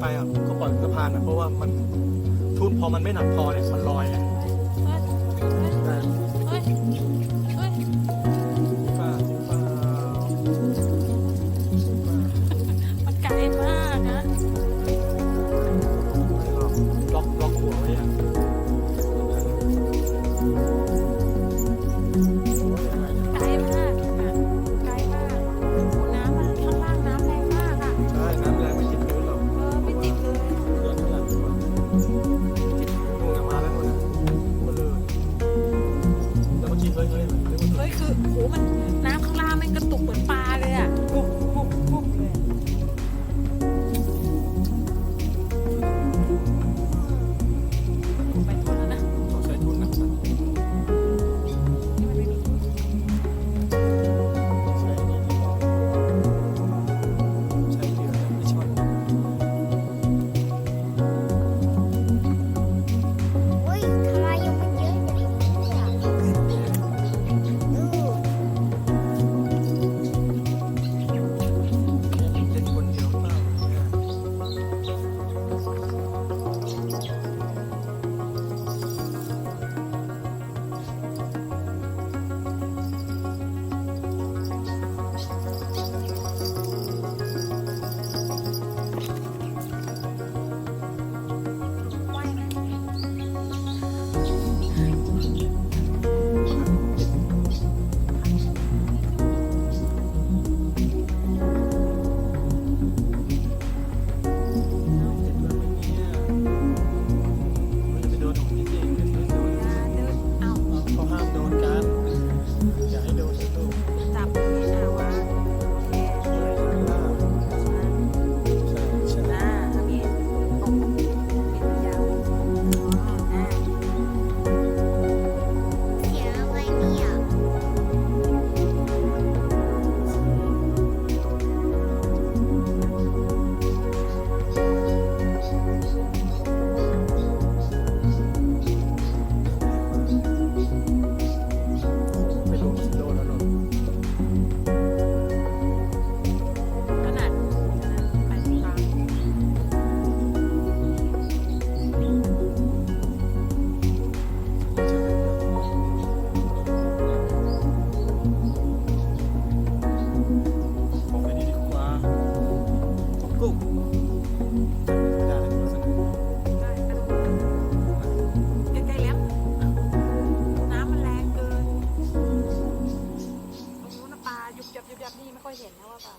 ไปอ่ะผมก็ปล่อยสะพานอ่ะเพราะว่ามันทุ่นพอมันไม่หนักพอเนี่ยมันลอยไงได้ป้ามันไกลมากนะ ล็อกหัวไว้อ่ะไกลมากอ่ะไกลมากโอ้น้ำมันข้างล่างน้ำแรงมากอ่ะ ใช่น้ำแรงไม่ติดพื้นหรอก ไม่ติดเลย เรื่องนี้แหละนู่นมาแล้วนู่นมาเลยแล้วเมื่อกี้เฮ้ยคือโหมันน้ำข้างล่างมันกระตุกเหมือนปลาเลยอ่ะปุ๊บปุ๊บปุ๊บเลยไปทุนแล้วนะ ต้องใช้ทุนนะ นี่มันไม่มีทุน ใช้นี่ดีกว่าใช้เรือไม่ชอบ เฮ้ยทำไมยังไม่เยอะจังเลยดู เล่นคนเดียวเปล่าเนี่ย ว่ายนะติดเรือไม่มีอ่ะมันจะไปโดนของจริงๆเดี๋ยวโดน เดินเอา เขาห้ามโดนกันอย่าให้โดนนะลูก จับนี่นะว่าแค่ เลยทางล่างใช่ใช่ หน้าเมียตกเป็นยาวอ่า เสียงอะไรเนี่ย ไม่รู้โดนแล้วหรอก ขนาดไปตรงกลาง ใช่ไหมของไปนี่ดีกว่าของกุ้งไม่ได้เลยสัก ได้ไปตรงกลางใกล้ๆแล้วน้ำมันแรงเกินตรงนู้นนะปลายุบยับยุบยับนี่ไม่ค่อยเห็นนะว่าปลา